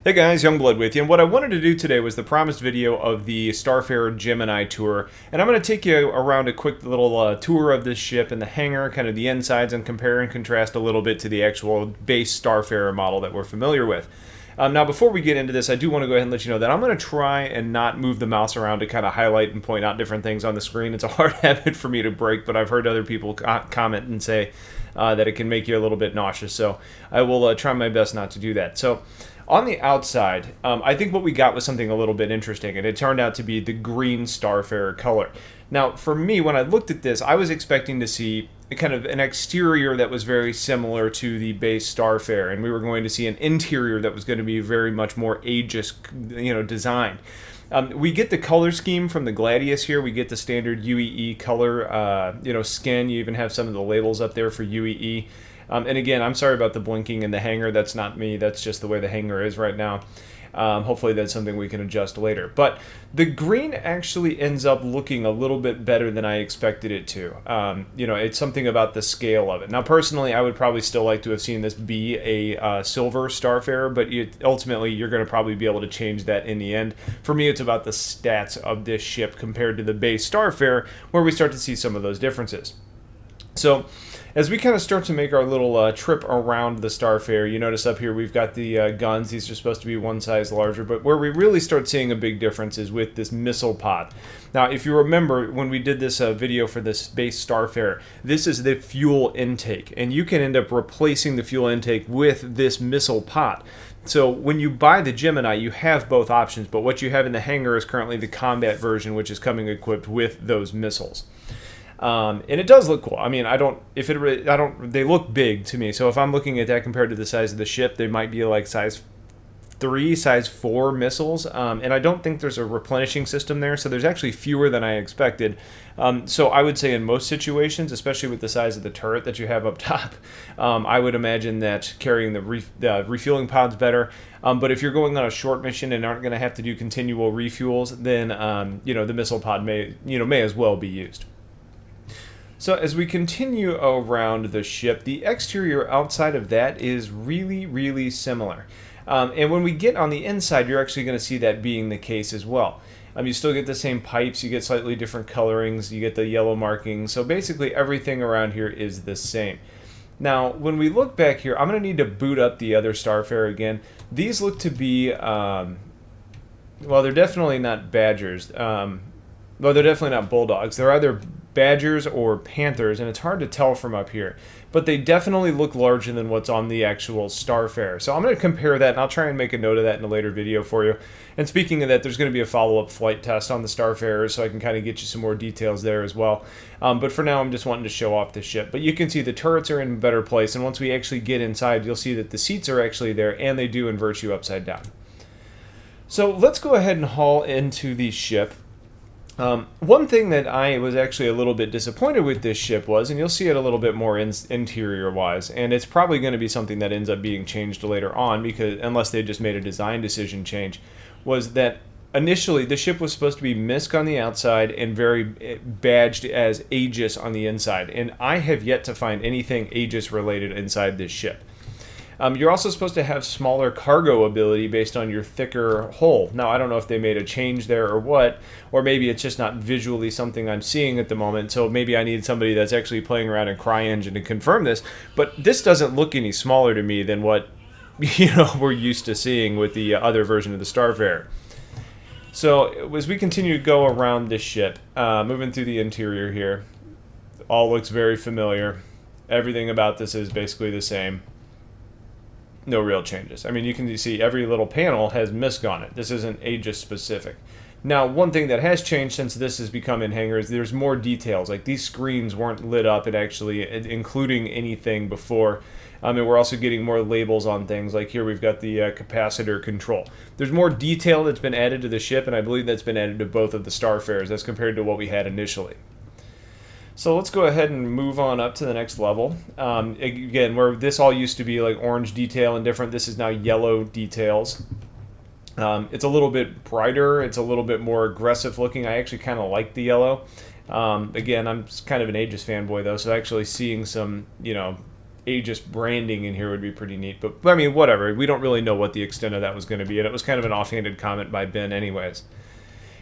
Hey guys, Youngblood with you, and what I wanted to do today was the promised video of the Starfarer Gemini tour, and I'm going to take you around a quick little tour of this ship and the hangar, kind of the insides, and compare and contrast a little bit to the actual base Starfarer model that we're familiar with. Now, before we get into this, I do want to go ahead and let you know that I'm going to try and not move the mouse around to kind of highlight and point out different things on the screen. It's a hard habit for me to break, but I've heard other people comment and say that it can make you a little bit nauseous, so I will try my best not to do that. So, on the outside, I think what we got was something a little bit interesting, and it turned out to be the green Starfarer color. Now, for me, when I looked at this, I was expecting to see kind of an exterior that was very similar to the base Starfarer, and we were going to see an interior that was going to be very much more Aegis, design. We get the color scheme from the Gladius here. We get the standard UEE color, skin. You even have some of the labels up there for UEE. And again, I'm sorry about the blinking in the hangar. That's not me. That's just the way the hangar is right now. Hopefully that's something we can adjust later. But the green actually ends up looking a little bit better than I expected it to. It's something about the scale of it. Now, personally, I would probably still like to have seen this be a silver Starfarer, but ultimately you're going to probably be able to change that in the end. For me, it's about the stats of this ship compared to the base Starfarer, where we start to see some of those differences. So, as we kind of start to make our little trip around the Starfarer, you notice up here we've got the guns. These are supposed to be one size larger, but where we really start seeing a big difference is with this missile pod. Now, if you remember when we did this video for this base Starfarer, this is the fuel intake, and you can end up replacing the fuel intake with this missile pod. So when you buy the Gemini, you have both options, but what you have in the hangar is currently the combat version, which is coming equipped with those missiles. And it does look cool. I mean, they look big to me. So if I'm looking at that compared to the size of the ship, they might be like size 3, size 4 missiles. And I don't think there's a replenishing system there. So there's actually fewer than I expected. So I would say in most situations, especially with the size of the turret that you have up top, I would imagine that carrying the refueling pod's better. But if you're going on a short mission and aren't going to have to do continual refuels, then, the missile pod may as well be used. So as we continue around the ship, the exterior outside of that is really, really similar. And when we get on the inside, you're actually going to see that being the case as well. You still get the same pipes, you get slightly different colorings, you get the yellow markings. So basically everything around here is the same. Now, when we look back here, I'm going to need to boot up the other Starfarer again. These look to be, they're definitely not Badgers. They're definitely not Bulldogs. They're either Badgers or Panthers, and it's hard to tell from up here. But they definitely look larger than what's on the actual Starfarer. So I'm going to compare that, and I'll try and make a note of that in a later video for you. And speaking of that, there's going to be a follow-up flight test on the Starfarer, so I can kind of get you some more details there as well. But for now, I'm just wanting to show off the ship. But you can see the turrets are in a better place, and once we actually get inside, you'll see that the seats are actually there, and they do invert you upside down. So let's go ahead and haul into the ship. One thing that I was actually a little bit disappointed with this ship was, and you'll see it a little bit more interior-wise, and it's probably going to be something that ends up being changed later on, because unless they just made a design decision change, was that initially the ship was supposed to be MISC on the outside and very badged as Aegis on the inside, and I have yet to find anything Aegis-related inside this ship. You're also supposed to have smaller cargo ability based on your thicker hull. Now, I don't know if they made a change there or what, or maybe it's just not visually something I'm seeing at the moment, so maybe I need somebody that's actually playing around in CryEngine to confirm this, but this doesn't look any smaller to me than what we're used to seeing with the other version of the Starfarer. So, as we continue to go around this ship, moving through the interior here, all looks very familiar. Everything about this is basically the same. No real changes. I mean, you can see every little panel has MISC on it. This isn't Aegis specific. Now, one thing that has changed since this has become in hangar is there's more details. Like, these screens weren't lit up and actually including anything before. And we're also getting more labels on things. Like here we've got the capacitor control. There's more detail that's been added to the ship, and I believe that's been added to both of the Starfarers as compared to what we had initially. So let's go ahead and move on up to the next level. Again, where this all used to be like orange detail and different, this is now yellow details. It's a little bit brighter. It's a little bit more aggressive looking. I actually kind of like the yellow. Again, I'm kind of an Aegis fanboy though, so actually seeing some, Aegis branding in here would be pretty neat. But I mean, whatever. We don't really know what the extent of that was going to be, and it was kind of an offhanded comment by Ben anyways.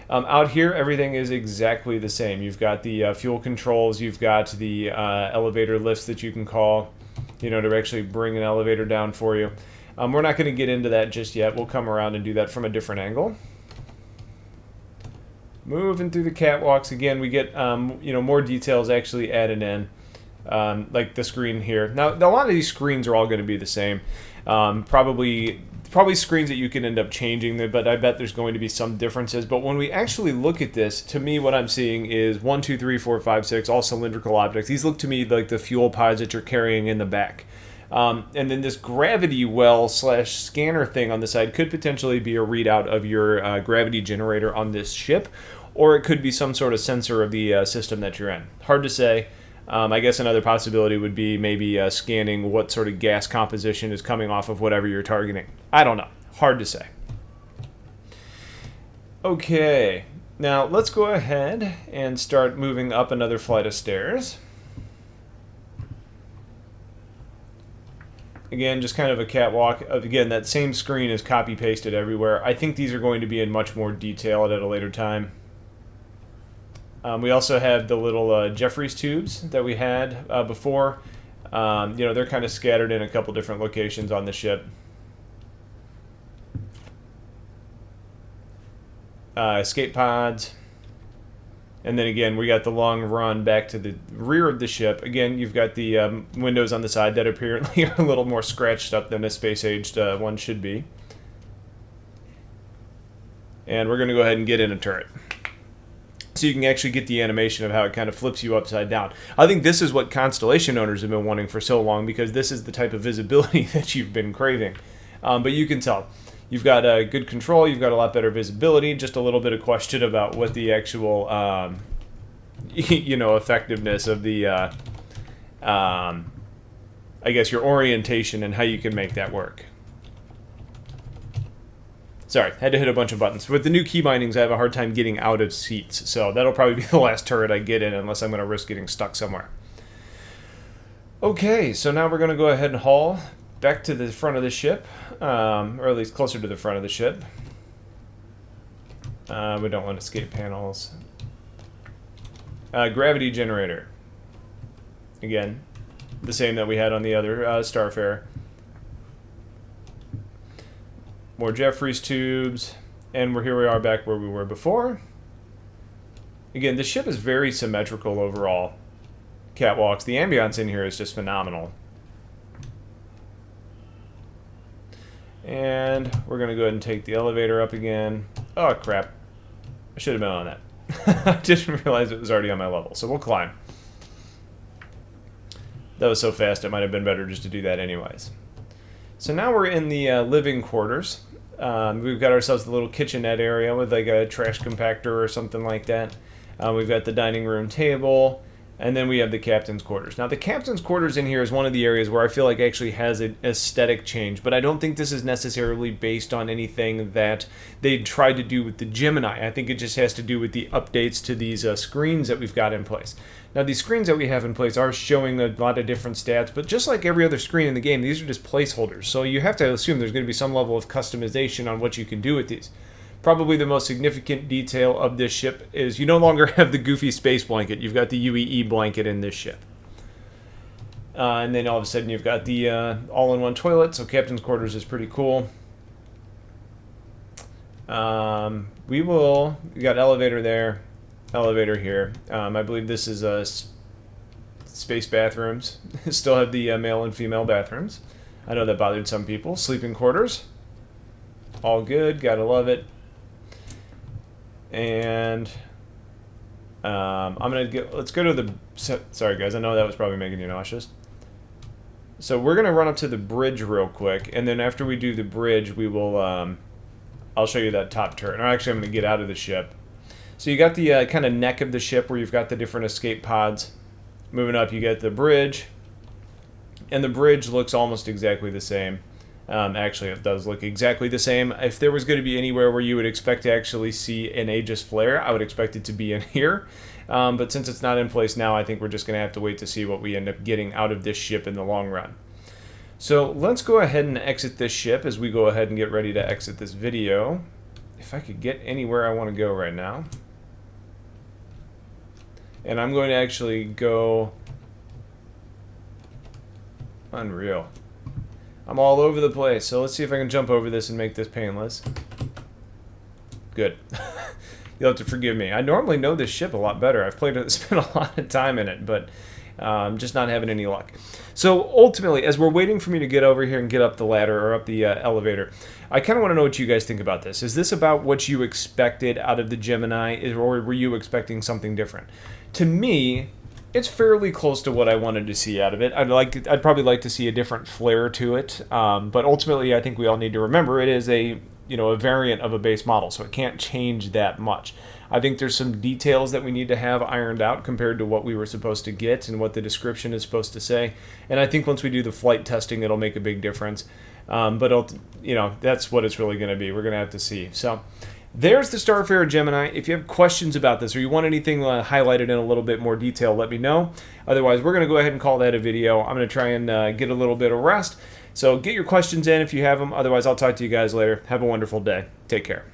Out here, everything is exactly the same. You've got the fuel controls, you've got the elevator lifts that you can call, you know, to actually bring an elevator down for you. We're not going to get into that just yet. We'll come around and do that from a different angle. Moving through the catwalks, again, we get you know, more details actually added in, like the screen here. Now, a lot of these screens are all going to be the same. Probably screens that you can end up changing, but I bet there's going to be some differences. But when we actually look at this, to me, what I'm seeing is 1, 2, 3, 4, 5, 6, all cylindrical objects. These look to me like the fuel pods that you're carrying in the back. And then this gravity well / scanner thing on the side could potentially be a readout of your gravity generator on this ship, or it could be some sort of sensor of the system that you're in. Hard to say. I guess another possibility would be maybe scanning what sort of gas composition is coming off of whatever you're targeting. I don't know. Hard to say. Okay, now let's go ahead and start moving up another flight of stairs. Again, just kind of a catwalk. Again, that same screen is copy-pasted everywhere. I think these are going to be in much more detail at a later time. We also have the little Jeffries tubes that we had before. You know, they're kind of scattered in a couple different locations on the ship. Escape pods. And then again, we got the long run back to the rear of the ship. Again, you've got the windows on the side that apparently are a little more scratched up than a space-aged one should be. And we're going to go ahead and get in a turret, so you can actually get the animation of how it kind of flips you upside down. I think this is what Constellation owners have been wanting for so long, because this is the type of visibility that you've been craving. But you can tell. You've got good control, you've got a lot better visibility, just a little bit of question about what the actual, you know, effectiveness of the, I guess, your orientation and how you can make that work. Sorry, had to hit a bunch of buttons. With the new key bindings, I have a hard time getting out of seats, so that'll probably be the last turret I get in unless I'm going to risk getting stuck somewhere. Okay, so now we're going to go ahead and haul back to the front of the ship, or at least closer to the front of the ship. We don't want escape panels. Gravity generator. Again, the same that we had on the other Starfarer. More Jeffries tubes, and here we are back where we were before. Again, the ship is very symmetrical overall. Catwalks. The ambiance in here is just phenomenal. And we're going to go ahead and take the elevator up again. Oh, crap. I should have been on that. I didn't realize it was already on my level, so we'll climb. That was so fast, it might have been better just to do that anyways. So now we're in the living quarters. We've got ourselves a little kitchenette area with like a trash compactor or something like that. We've got the dining room table, and then we have the captain's quarters. Now the captain's quarters in here is one of the areas where I feel like actually has an aesthetic change, but I don't think this is necessarily based on anything that they tried to do with the Gemini. I think it just has to do with the updates to these screens that we've got in place. Now these screens that we have in place are showing a lot of different stats, but just like every other screen in the game, these are just placeholders. So you have to assume there's going to be some level of customization on what you can do with these. Probably the most significant detail of this ship is you no longer have the goofy space blanket. You've got the UEE blanket in this ship. And then all of a sudden you've got the all-in-one toilet, so captain's quarters is pretty cool. We got elevator there, elevator here. I believe this is space bathrooms. Still have the male and female bathrooms. I know that bothered some people. Sleeping quarters. All good, gotta love it. And let's go to the, sorry guys, I know that was probably making you nauseous. So we're gonna run up to the bridge real quick, and then after we do the bridge, we will, I'll show you that top turret. Or actually, I'm gonna get out of the ship. So you got the kind of neck of the ship where you've got the different escape pods. Moving up, you get the bridge, and the bridge looks almost exactly the same. Actually, it does look exactly the same. If there was going to be anywhere where you would expect to actually see an Aegis flare, I would expect it to be in here. But since it's not in place now, I think we're just going to have to wait to see what we end up getting out of this ship in the long run. So let's go ahead and exit this ship as we go ahead and get ready to exit this video. If I could get anywhere I want to go right now. And I'm going to actually go... Unreal. I'm all over the place, so let's see if I can jump over this and make this painless. Good. You'll have to forgive me. I normally know this ship a lot better. I've spent a lot of time in it, but just not having any luck. So ultimately, as we're waiting for me to get over here and get up the ladder or up the elevator, I kind of want to know what you guys think about this. Is this about what you expected out of the Gemini, or were you expecting something different? To me, it's fairly close to what I wanted to see out of it. I'd probably like to see a different flair to it, but ultimately, I think we all need to remember it is a variant of a base model, so it can't change that much. I think there's some details that we need to have ironed out compared to what we were supposed to get and what the description is supposed to say. And I think once we do the flight testing, it'll make a big difference. But that's what it's really going to be. We're going to have to see. So there's the Starfarer Gemini. If you have questions about this or you want anything highlighted in a little bit more detail, let me know. Otherwise, we're going to go ahead and call that a video. I'm going to try and get a little bit of rest. So get your questions in if you have them. Otherwise, I'll talk to you guys later. Have a wonderful day. Take care.